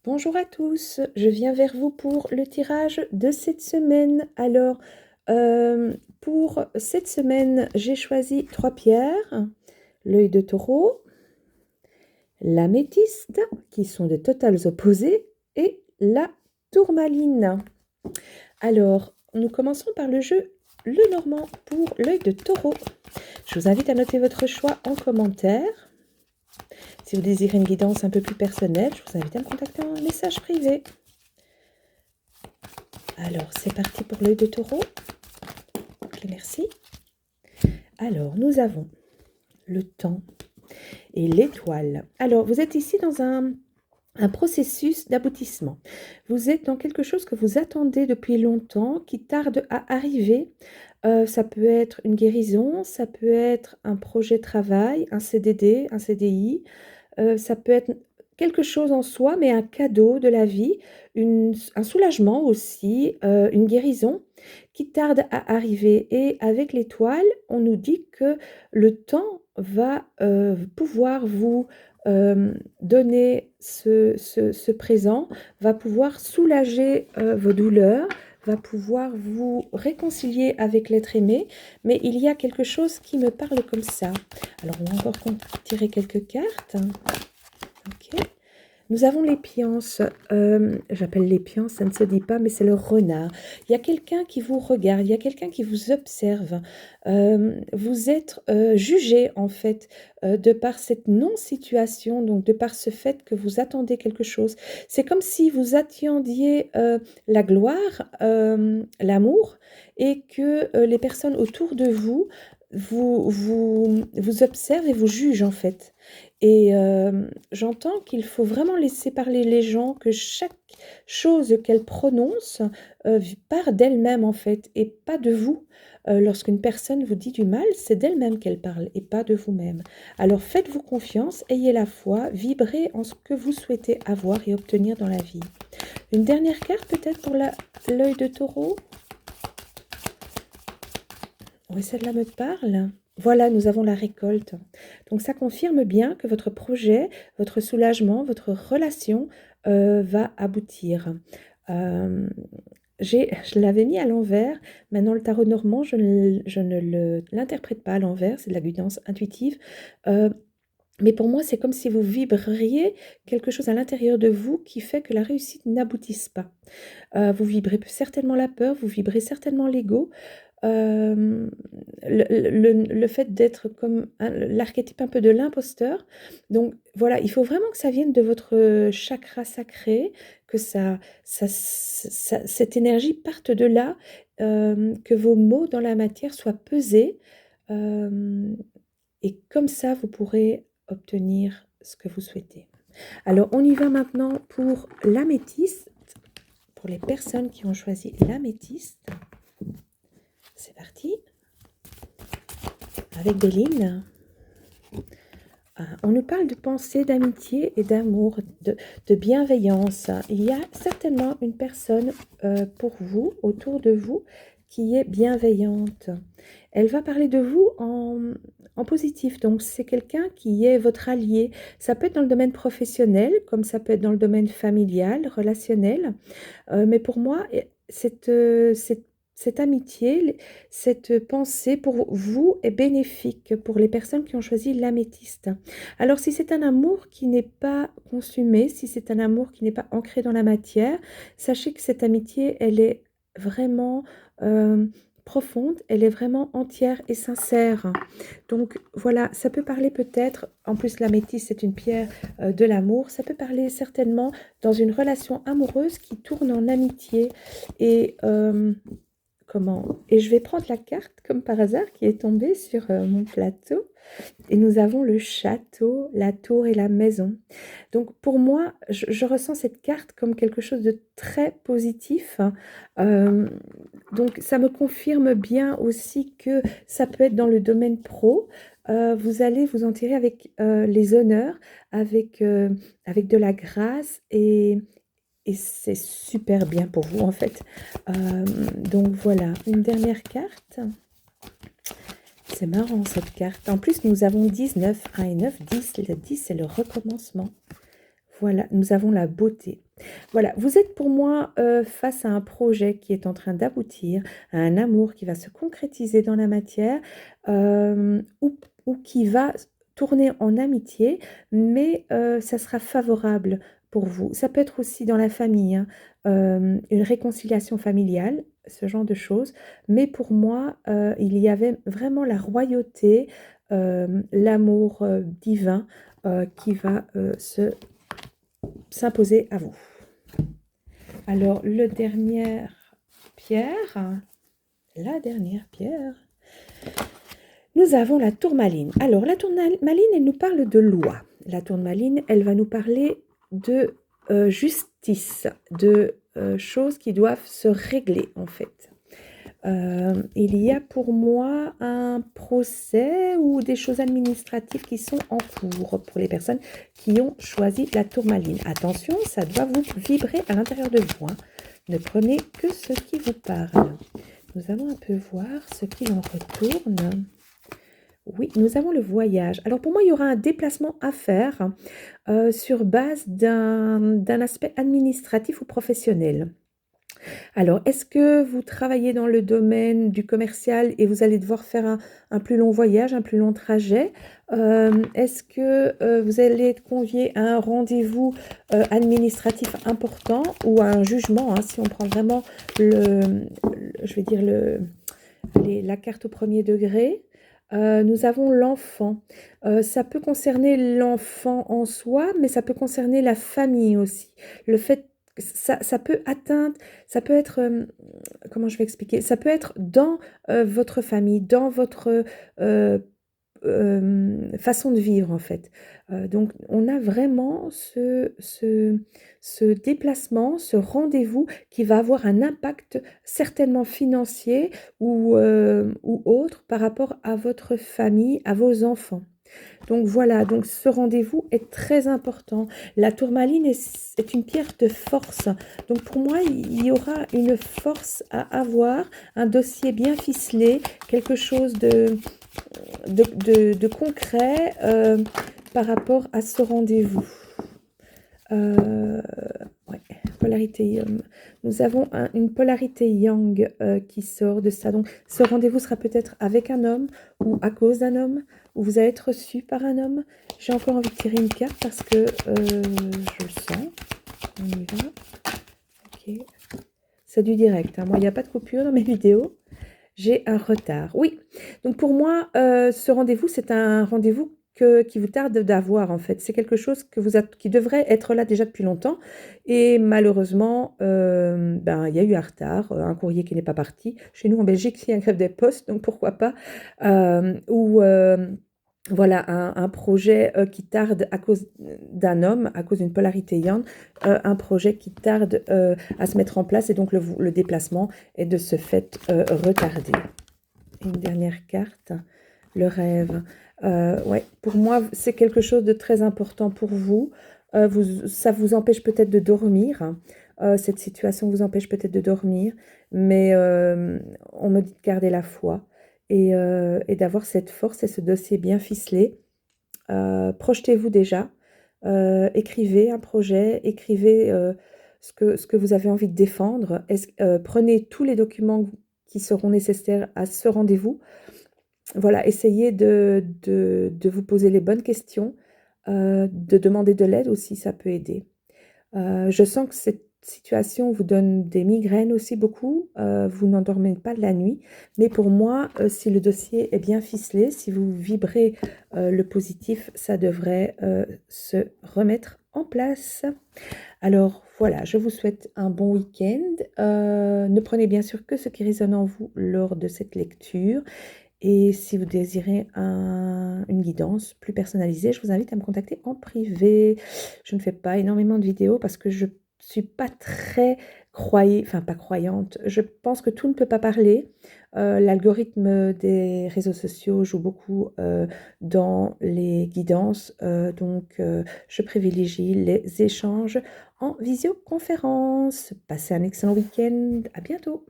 Bonjour à tous, je viens vers vous pour le tirage de cette semaine. Alors, pour cette semaine, j'ai choisi 3 pierres, l'œil de taureau, l'améthyste, qui sont des totales opposés, et la tourmaline. Alors, nous commençons par le jeu Le Normand pour l'œil de taureau. Je vous invite à noter votre choix en commentaire. Si vous désirez une guidance un peu plus personnelle, je vous invite à me contacter en message privé. Alors, c'est parti pour l'œil de taureau. Ok, merci. Alors, nous avons le temps et l'étoile. Alors, vous êtes ici dans un processus d'aboutissement. Vous êtes dans quelque chose que vous attendez depuis longtemps, qui tarde à arriver. Ça peut être une guérison, ça peut être un projet de travail, un CDD, un CDI. Ça peut être quelque chose en soi, mais un cadeau de la vie, un soulagement aussi, une guérison qui tarde à arriver. Et avec l'étoile, on nous dit que le temps va pouvoir vous donner ce présent, va pouvoir soulager vos douleurs, va pouvoir vous réconcilier avec l'être aimé, mais il y a quelque chose qui me parle comme ça. Alors, on va encore tirer quelques cartes. Ok. Nous avons l'épiance. J'appelle l'épiance, ça ne se dit pas, mais c'est le renard. Il y a quelqu'un qui vous regarde, il y a quelqu'un qui vous observe. Vous êtes jugé, en fait, de par cette non-situation, donc de par ce fait que vous attendez quelque chose. C'est comme si vous attendiez la gloire, l'amour, et que les personnes autour de vous vous observent et vous jugent, en fait. Et j'entends qu'il faut vraiment laisser parler les gens, que chaque chose qu'elles prononcent part d'elle-même en fait, et pas de vous. Lorsqu'une personne vous dit du mal, c'est d'elle-même qu'elle parle et pas de vous-même. Alors faites-vous confiance, ayez la foi, vibrez en ce que vous souhaitez avoir et obtenir dans la vie. Une dernière carte peut-être pour l'œil de taureau. Oui, celle-là me parle. Voilà, nous avons la récolte. Donc ça confirme bien que votre projet, votre soulagement, votre relation va aboutir. Euh, je l'avais mis à l'envers. Maintenant, le tarot normand, je ne l'interprète pas à l'envers. C'est de la guidance intuitive. Euh, mais pour moi, c'est comme si vous vibriez quelque chose à l'intérieur de vous qui fait que la réussite n'aboutisse pas. Vous vibrez certainement la peur, vous vibrez certainement l'ego. Euh, le fait d'être comme l'archétype un peu de l'imposteur. Donc voilà, il faut vraiment que ça vienne de votre chakra sacré, que cette énergie parte de là, que vos mots dans la matière soient pesés, euh, et comme ça, vous pourrez obtenir ce que vous souhaitez. Alors, on y va maintenant pour l'améthyste, pour les personnes qui ont choisi l'améthyste. C'est parti. Avec des lignes. On nous parle de pensée, d'amitié et d'amour, de bienveillance. Il y a certainement une personne pour vous, autour de vous, qui est bienveillante. Elle va parler de vous en positif. Donc, c'est quelqu'un qui est votre allié. Ça peut être dans le domaine professionnel, comme ça peut être dans le domaine familial, relationnel. Mais pour moi, cette amitié, cette pensée pour vous est bénéfique pour les personnes qui ont choisi l'améthyste. Alors si c'est un amour qui n'est pas consumé, si c'est un amour qui n'est pas ancré dans la matière, sachez que cette amitié, elle est vraiment profonde, elle est vraiment entière et sincère. Donc voilà, ça peut parler peut-être, en plus l'améthyste c'est une pierre de l'amour, ça peut parler certainement dans une relation amoureuse qui tourne en amitié. Et et je vais prendre la carte, comme par hasard, qui est tombée sur mon plateau. Et nous avons le château, la tour et la maison. Donc pour moi, je ressens cette carte comme quelque chose de très positif. Euh, donc ça me confirme bien aussi que ça peut être dans le domaine pro. Vous allez vous en tirer avec les honneurs, avec de la grâce, et c'est super bien pour vous en fait. Donc voilà, une dernière carte. C'est marrant cette carte. En plus, nous avons 19, 1 et 9, 10. Le 10, c'est le recommencement. Voilà, nous avons la beauté. Voilà, vous êtes pour moi face à un projet qui est en train d'aboutir, à un amour qui va se concrétiser dans la matière, ou qui va tourner en amitié, mais ça sera favorable pour vous. Ça peut être aussi dans la famille, hein, une réconciliation familiale, ce genre de choses. Mais pour moi, il y avait vraiment la royauté, l'amour divin qui va s'imposer à vous. Alors, la dernière pierre, nous avons la tourmaline. Alors, la tourmaline, elle nous parle de loi. La tourmaline, elle va nous parler de justice, de choses qui doivent se régler, en fait. Il y a pour moi un procès ou des choses administratives qui sont en cours pour les personnes qui ont choisi la tourmaline. Attention, ça doit vous vibrer à l'intérieur de vous, hein. Ne prenez que ce qui vous parle. Nous allons un peu voir ce qu'il en retourne. Oui, nous avons le voyage. Alors pour moi, il y aura un déplacement à faire sur base d'un aspect administratif ou professionnel. Alors, est-ce que vous travaillez dans le domaine du commercial et vous allez devoir faire un plus long voyage, un plus long trajet? Est-ce que vous allez être convié à un rendez-vous administratif important ou à un jugement, hein, si on prend vraiment je vais dire la carte au premier degré? Nous avons l'enfant. Ça peut concerner l'enfant en soi, mais ça peut concerner la famille aussi. Le fait ça peut atteindre, ça peut être, comment je vais expliquer? Ça peut être dans votre famille, dans votre façon de vivre en fait. Donc on a vraiment ce déplacement, ce rendez-vous qui va avoir un impact certainement financier ou autre par rapport à votre famille, à vos enfants. Donc voilà, donc ce rendez-vous est très important. La tourmaline est une pierre de force. Donc pour moi, il y aura une force à avoir, un dossier bien ficelé, quelque chose de concret par rapport à ce rendez-vous. Ouais, polarité yang. Nous avons une polarité yang qui sort de ça. Donc ce rendez-vous sera peut-être avec un homme ou à cause d'un homme, ou vous allez être reçu par un homme. J'ai encore envie de tirer une carte parce que je le sens. On y va. Ok. C'est du direct, hein. Moi, il n'y a pas de coupure dans mes vidéos. J'ai un retard. Oui, donc pour moi, ce rendez-vous, c'est un rendez-vous qui vous tarde d'avoir en fait. C'est quelque chose qui devrait être là déjà depuis longtemps et malheureusement, ben, il y a eu un retard, un courrier qui n'est pas parti. Chez nous en Belgique, il y a une grève des postes, donc pourquoi pas. Ou voilà, un projet qui tarde à cause d'un homme, à cause d'une polarité yang, un projet qui tarde à se mettre en place et donc le déplacement est de ce fait retardé. Une dernière carte, le rêve. Ouais, pour moi, c'est quelque chose de très important pour vous. Ça vous empêche peut-être de dormir. Cette situation vous empêche peut-être de dormir, mais on me dit de garder la foi et d'avoir cette force et ce dossier bien ficelé. Projetez-vous déjà, écrivez un projet, écrivez ce que vous avez envie de défendre. Prenez tous les documents qui seront nécessaires à ce rendez-vous. Voilà, essayez de vous poser les bonnes questions, de demander de l'aide aussi, ça peut aider. Je sens que cette situation vous donne des migraines aussi beaucoup, vous n'endormez pas de la nuit, mais pour moi, si le dossier est bien ficelé, si vous vibrez le positif, ça devrait se remettre en place. Alors voilà, je vous souhaite un bon week-end. Ne prenez bien sûr que ce qui résonne en vous lors de cette lecture. Et si vous désirez une guidance plus personnalisée, je vous invite à me contacter en privé. Je ne fais pas énormément de vidéos parce que je suis pas très enfin pas croyante. Je pense que tout ne peut pas parler. L'algorithme des réseaux sociaux joue beaucoup dans les guidances. Donc je privilégie les échanges en visioconférence. Passez un excellent week-end. À bientôt.